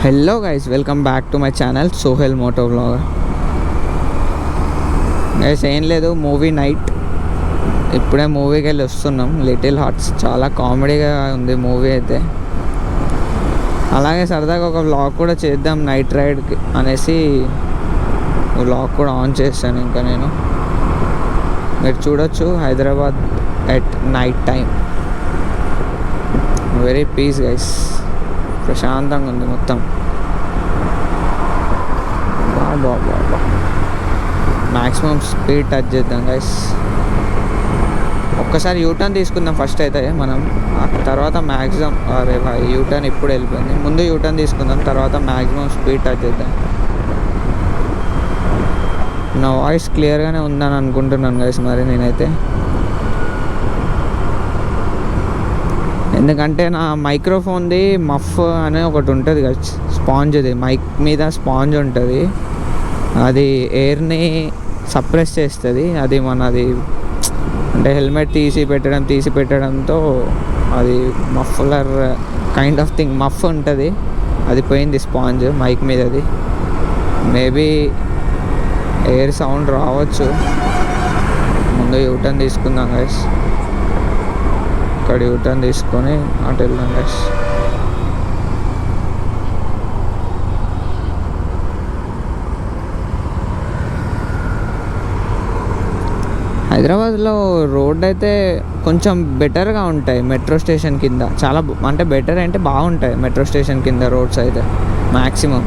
Hello guys, welcome back to my channel Sohel moto vlogger. Guys ఏం లేదు, movie night. ఇప్పుడే మూవీకి వెళ్ళి వస్తున్నాం. లిటిల్ హార్ట్స్ చాలా కామెడీగా ఉంది మూవీ అయితే. అలాగే సరదాగా ఒక వ్లాగ్ కూడా చేద్దాం నైట్ రైడ్కి అనేసి వ్లాగ్ కూడా ఆన్ చేశాను. ఇంకా నేను మీరు చూడొచ్చు Hyderabad at night time. Very peace guys, ప్రశాంతంగా ఉంది మొత్తం. బాబా మ్యాక్సిమం స్పీడ్ టచ్ చేద్దాం గైస్. ఒక్కసారి యూటర్న్ తీసుకుందాం ఫస్ట్ అయితే మనం, తర్వాత మ్యాక్సిమం. అరే భాయ్, యూటర్న్ ఇప్పుడు వెళ్ళిపోయింది. ముందు యూటర్న్ తీసుకుందాం, తర్వాత మ్యాక్సిమం స్పీడ్ టచ్ చేద్దాం. నా వాయిస్ క్లియర్గానే ఉందని అనుకుంటున్నాను గైస్. మరి నేనైతే, ఎందుకంటే నా మైక్రోఫోన్ది మఫ్ అనే ఒకటి ఉంటుంది కదా, స్పాంజ్ది. మైక్ మీద స్పాంజ్ ఉంటుంది, అది ఎయిర్ని సప్రెస్ చేస్తుంది. అది మనది అంటే హెల్మెట్ తీసి పెట్టడంతో అది muffler kind of thing, muff ఉంటుంది, అది పోయింది స్పాంజ్ మైక్ మీదది. మేబీ ఎయిర్ సౌండ్ రావచ్చు. ముందు యూటర్న్ తీసుకుందాం గైస్. ఇక్కడ యూటర్న్ తీసుకొని అటు వెళ్దాం గైస్. హైదరాబాద్లో రోడ్ అయితే కొంచెం బెటర్గా ఉంటాయి మెట్రో స్టేషన్ కింద. చాలా అంటే బెటర్ అంటే బాగుంటాయి మెట్రో స్టేషన్ కింద రోడ్స్ అయితే మ్యాక్సిమం.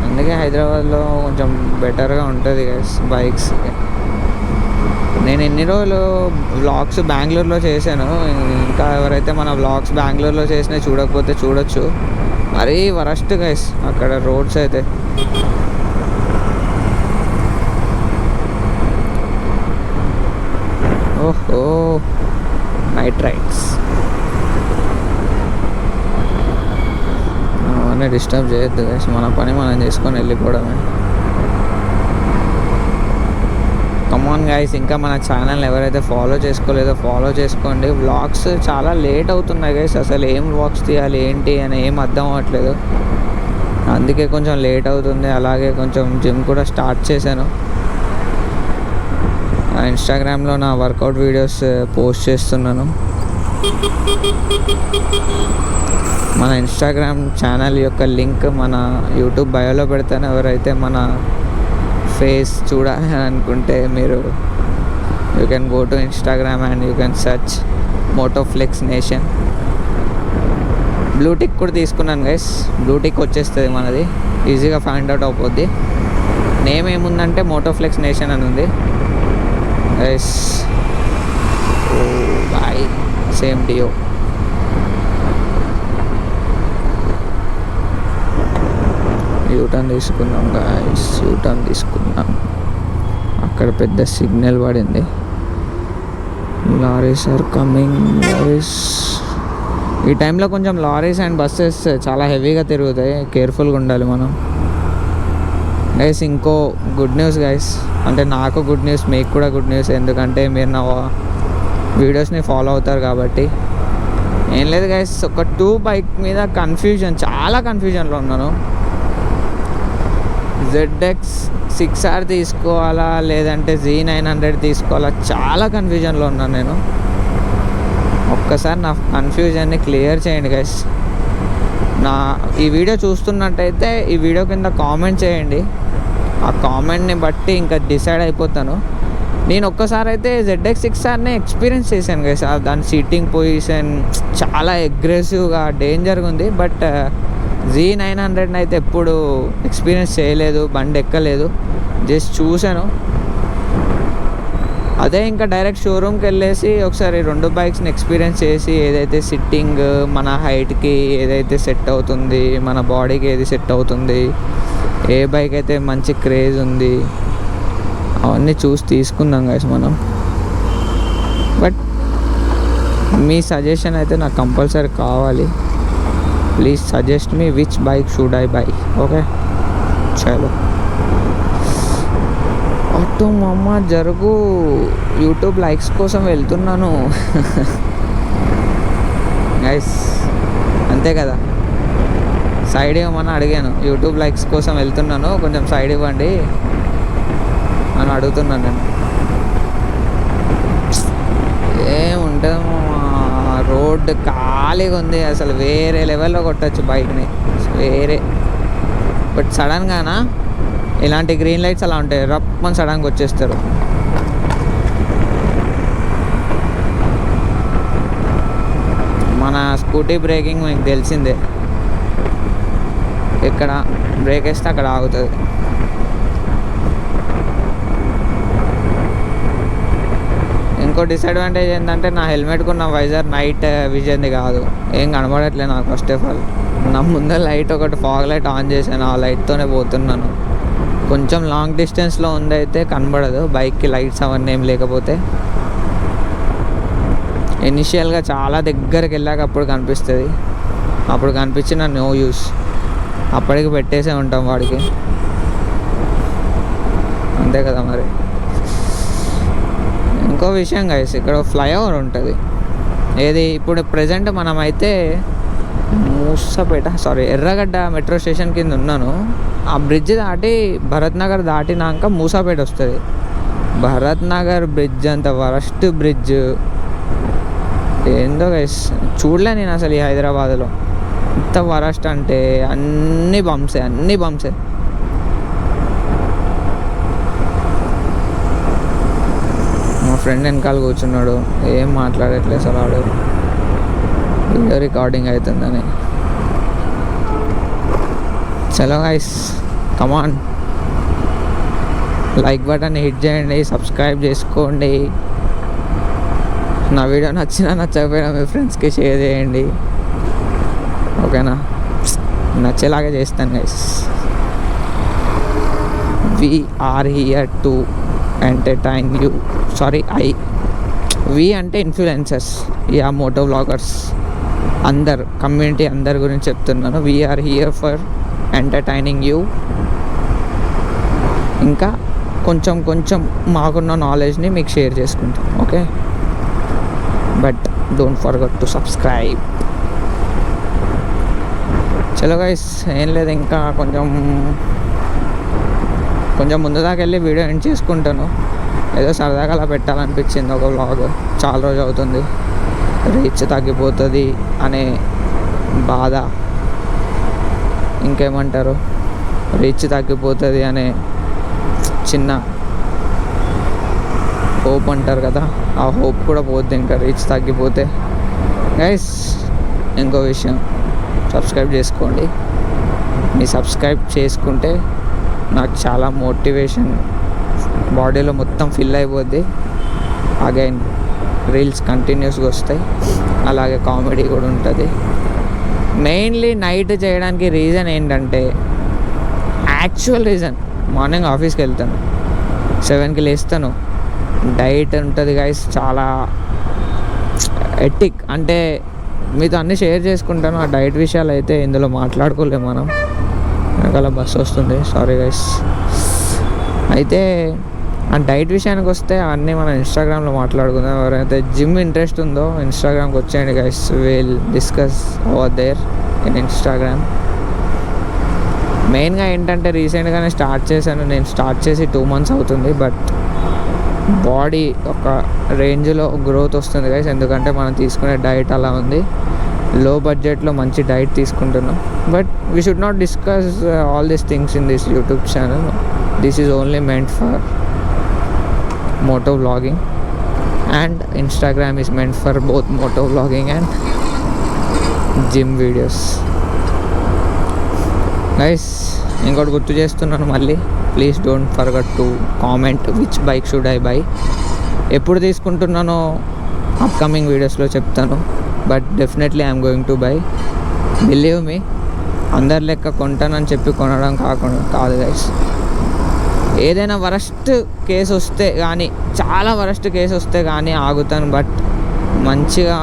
అందుకే హైదరాబాద్లో కొంచెం బెటర్గా ఉంటుంది గైస్ బైక్స్. నేను ఎన్ని రోజులు వ్లాగ్స్ బెంగళూరులో చేశాను. ఇంకా ఎవరైతే మన వ్లాగ్స్ బెంగళూరులో చేసినా చూడకపోతే చూడొచ్చు. మరీ వరస్ట్ గైస్ అక్కడ రోడ్స్ అయితే. ఓహో, నైట్ రైడ్స్ అవన్నీ డిస్టర్బ్ చేయొద్దు గైస్. మన పని మనం చేసుకొని వెళ్ళిపోవడమే. కమాన్ గైస్, ఇంకా మన ఛానల్ ఎవరైతే ఫాలో చేసుకోలేదో ఫాలో చేసుకోండి. వ్లాగ్స్ చాలా లేట్ అవుతున్నాయి గైస్. అసలు ఏం వ్లాగ్స్ తీయాలి ఏంటి అని ఏం అర్థం అవ్వట్లేదు. అందుకే కొంచెం లేట్ అవుతుంది. అలాగే కొంచెం జిమ్ కూడా స్టార్ట్ చేశాను. ఇన్స్టాగ్రామ్లో నా వర్కౌట్ వీడియోస్ పోస్ట్ చేస్తున్నాను. మన ఇన్స్టాగ్రామ్ ఛానల్ యొక్క లింక్ మన యూట్యూబ్ బయోలో పెడతాను. ఎవరైతే మన ఫేస్ చూడాలి అనుకుంటే మీరు you can go to Instagram and you can search Motoflex nation. Blue tick కూడా తీసుకున్నాను గైస్. బ్లూటిక్ వచ్చేస్తుంది మనది, ఈజీగా ఫైండ్ అవుట్ అయిపోద్ది. నేమ్ ఏముందంటే మోటోఫ్లెక్స్ నేషన్ అని ఉంది గైస్. ఓ బాయ్, సేమ్ డియో. యూటర్న్ తీసుకుందాం గాయస్, యూటర్న్ తీసుకుందాం. అక్కడ పెద్ద సిగ్నల్ పడింది. Lorries are coming. లారీస్ ఈ టైంలో కొంచెం లారీస్ అండ్ బస్సెస్ చాలా హెవీగా తిరుగుతాయి, కేర్ఫుల్గా ఉండాలి మనం గైస్. ఇంకో గుడ్ న్యూస్ గైస్, అంటే నాకు గుడ్ న్యూస్, మీకు కూడా గుడ్ న్యూస్. ఎందుకంటే మీరు నా వీడియోస్ని ఫాలో అవుతారు కాబట్టి. ఏం లేదు గైస్, ఒక 2 బైక్ మీద చాలా కన్ఫ్యూజన్లో ఉన్నాను. ZX 6R తీసుకోవాలా లేదంటే Z900 తీసుకోవాలా, చాలా కన్ఫ్యూజన్లో ఉన్నాను నేను. ఒక్కసారి నా కన్ఫ్యూజన్ని క్లియర్ చేయండి గైస్. ఈ వీడియో చూస్తున్నట్టయితే ఈ వీడియో కింద కామెంట్ చేయండి. ఆ కామెంట్ని బట్టి ఇంకా డిసైడ్ అయిపోతాను. నేను ఒక్కసారి అయితే ZX 6Rని ఎక్స్పీరియన్స్ చేశాను గైస్. దాని సీటింగ్ పొజిషన్ చాలా అగ్రెసివ్గా డేంజర్గా ఉంది. బట్ Z900 అయితే ఎప్పుడు ఎక్స్పీరియన్స్ చేయలేదు, బండి ఎక్కలేదు, జస్ట్ చూశాను. అదే ఇంకా డైరెక్ట్ షోరూమ్కి వెళ్ళేసి ఒకసారి 2 బైక్స్ని ఎక్స్పీరియన్స్ చేసి ఏదైతే సిట్టింగ్ మన హైట్కి ఏదైతే సెట్ అవుతుంది, మన బాడీకి ఏది సెట్ అవుతుంది, ఏ బైక్ అయితే మంచి క్రేజ్ ఉంది, అవన్నీ చూసి తీసుకుందాం గైస్ మనం. బట్ మీ సజెషన్ అయితే నాకు కంపల్సరీ కావాలి. Please suggest me which bike should I by. Okay, చలో. అటు మమ్మ జరుగు, యూట్యూబ్ లైక్స్ కోసం వెళ్తున్నాను గైస్. అంతే కదా. సైడ్ ఇవ్వమని అడిగాను, యూట్యూబ్ లైక్స్ కోసం వెళ్తున్నాను, కొంచెం సైడ్ ఇవ్వండి అని అడుగుతున్నాను నేను. ఏముంటుందో రోడ్డు ఖాళీగా ఉంది, అసలు వేరే లెవెల్లో కొట్టచ్చు బైక్ని, వేరే. బట్ సడన్గానా ఇలాంటి గ్రీన్ లైట్స్ అలా ఉంటాయి, రప్పని సడన్గా వచ్చేస్తారు. మన స్కూటీ బ్రేకింగ్ మీకు తెలిసిందే, ఇక్కడ బ్రేక్ వేస్తే అక్కడ ఆగుతుంది. ఇంకో డిసడ్వాంటేజ్ ఏంటంటే నా హెల్మెట్కు ఉన్న వైజర్ నైట్ విజన్ది కాదు, ఏం కనబడట్లేదు నాకు. ఫస్ట్ ఆఫ్ ఆల్ నా ముందే లైట్ ఒకటి ఫాగ్ లైట్ ఆన్ చేశాను, ఆ లైట్తోనే పోతున్నాను. కొంచెం లాంగ్ డిస్టెన్స్లో ఉందైతే కనబడదు బైక్కి లైట్స్ అవన్నీ ఏం లేకపోతే. ఇనిషియల్గా చాలా దగ్గరికి వెళ్ళాక అప్పుడు కనిపిస్తుంది, అప్పుడు కనిపించిన నో యూస్, అప్పటికి పెట్టేసే ఉంటాం వాడికి, అంతే కదా మరి. ఇంకో విషయం గైస్, ఇక్కడ ఫ్లైఓవర్ ఉంటుంది, ఏది ఇప్పుడు ప్రజెంట్ మనమైతే ఎర్రగడ్డ మెట్రో స్టేషన్ కింద ఉన్నాను. ఆ బ్రిడ్జ్ దాటి భరత్ నగర్ దాటినాక మూసాపేట వస్తుంది. భరత్ నగర్ బ్రిడ్జ్ అంత వరస్ట్ బ్రిడ్జ్ ఏందో గైస్, చూడలే నేను అసలు ఈ హైదరాబాద్లో ఇంత వరస్ట్ అంటే. అన్ని బంప్సే. మా ఫ్రెండ్ వెనకాల కూర్చున్నాడు, ఏం మాట్లాడట్లేదు అసలు, వాడు వీడియో రికార్డింగ్ అవుతుందని. చలో గైస్, కమాన్, లైక్ బటన్ హిట్ చేయండి, సబ్స్క్రైబ్ చేసుకోండి. నా వీడియో నచ్చినా నచ్చకపోయినా మీ ఫ్రెండ్స్కి షేర్ చేయండి, ఓకేనా. నచ్చేలాగా చేస్తాను guys. We are here to entertain you. We అంటే ఇన్ఫ్లుయెన్సర్స్, యా మోటో వ్లాగర్స్, అందరు కమ్యూనిటీ అందరి గురించి చెప్తున్నాను. We are here for entertaining you. ఇంకా కొంచెం మాకున్న నాలెడ్జ్ని మీకు షేర్ చేసుకుంటాం, okay. But don't forget to subscribe. చలో గైస్, ఏం లేదు, ఇంకా కొంచెం ముందు దాకా వెళ్ళి వీడియో ఎండ్ చేసుకుంటాను. ఏదో సరదాగా అలా పెట్టాలనిపించింది ఒక వ్లాగ్, చాలా రోజు అవుతుంది. రీచ్ తగ్గిపోతుంది అనే బాధ, ఇంకేమంటారు, రీచ్ తగ్గిపోతుంది అనే చిన్న హోప్ అంటారు కదా, ఆ హోప్ కూడా పోద్ది ఇంకా రీచ్ తగ్గిపోతే. గైస్ ఇంకో విషయం, సబ్స్క్రైబ్ చేసుకోండి. మీ సబ్స్క్రైబ్ చేసుకుంటే నాకు చాలా మోటివేషన్, బాడీలో మొత్తం ఫిల్ అయిపోద్ది. అగైన్ రీల్స్ కంటిన్యూస్గా వస్తాయి, అలాగే కామెడీ కూడా ఉంటుంది. మెయిన్లీ నైట్ చేయడానికి రీజన్ ఏంటంటే, యాక్చువల్ రీజన్, మార్నింగ్ ఆఫీస్కి వెళ్తాను, 7కి లేస్తాను, డైట్ ఉంటుంది గైస్, చాలా ఎటిక్. అంటే మీతో అన్నీ షేర్ చేసుకుంటాను, ఆ డైట్ విషయాలు అయితే ఇందులో మాట్లాడుకోలేము మనం. వెనకాల బస్సు వస్తుంది, సారీ గైస్. అయితే ఆ డైట్ విషయానికి వస్తే అన్నీ మనం ఇన్స్టాగ్రామ్లో మాట్లాడుకుందాం. ఎవరైతే జిమ్ ఇంట్రెస్ట్ ఉందో ఇన్స్టాగ్రామ్కి వచ్చేయండి guys, will discuss over there in Instagram. మెయిన్గా ఏంటంటే రీసెంట్గానే స్టార్ట్ చేశాను, నేను స్టార్ట్ చేసి 2 months అవుతుంది. బట్ బాడీ ఒక రేంజ్లో గ్రోత్ వస్తుంది గైస్, ఎందుకంటే మనం తీసుకునే డైట్ అలా ఉంది. లో బడ్జెట్లో మంచి డైట్ తీసుకుంటున్నాం. But we should not discuss all these things in this YouTube channel. This is only meant for moto vlogging, and Instagram is meant for both moto vlogging and gym videos. Guys, ఇంకోటి గుర్తు చేస్తున్నాను మళ్ళీ, please don't forget to comment which bike should I by. ఎప్పుడు తీసుకుంటున్నానో upcoming వీడియోస్లో చెప్తాను, but definitely I'm going to buy. Believe me, అందరి లెక్క కొంటానని చెప్పి కొనడం కాదు గైస్. ఏదైనా వరస్ట్ కేసు వస్తే కానీ, చాలా వరస్ట్ కేసు వస్తే కానీ ఆగుతాను. బట్ మంచిగా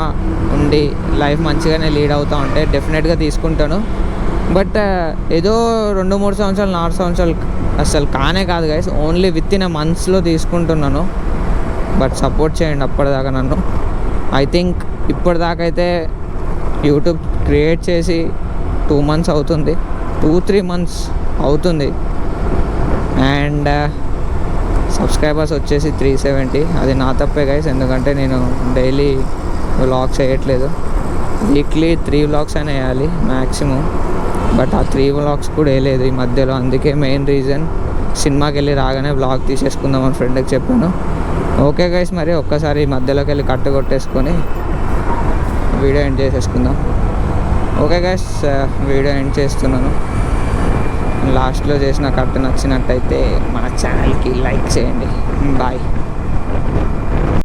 ఉండి లైఫ్ మంచిగానే లీడ్ అవుతూ ఉంటే డెఫినెట్గా తీసుకుంటాను. బట్ ఏదో 2-3 సంవత్సరాలు 4 సంవత్సరాలు అసలు కాదు గైస్, ఓన్లీ విత్ ఇన్ మంత్స్లో తీసుకుంటున్నాను. బట్ సపోర్ట్ చేయండి అప్పటిదాకా నన్ను. ఐ థింక్ ఇప్పటిదాకా అయితే యూట్యూబ్ క్రియేట్ చేసి 2 months అవుతుంది, 2-3 months అవుతుంది. అండ్ సబ్స్క్రైబర్స్ వచ్చేసి 370. అది నా తప్పే గైస్, ఎందుకంటే నేను డైలీ వ్లాగ్స్ వేయట్లేదు. వీక్లీ 3 vlogs అయినా వేయాలి మ్యాక్సిమం. బట్ ఆ 3 vlogs కూడా వేయలేదు ఈ మధ్యలో. అందుకే మెయిన్ రీజన్, సినిమాకి వెళ్ళి రాగానే వ్లాగ్ తీసేసుకుందామని ఫ్రెండ్కి చెప్పాను. ఓకే గైస్, మరి ఒక్కసారి ఈ మధ్యలోకి వెళ్ళి కట్టు కొట్టేసుకొని వీడియో ఎండ్ చేసేసుకుందాం. ఓకే గైస్, వీడియో ఎండ్ చేస్తున్నాను. లాస్ట్లో చేసిన కట్ నచ్చినట్టయితే మన ఛానల్కి లైక్ చేయండి. బాయ్.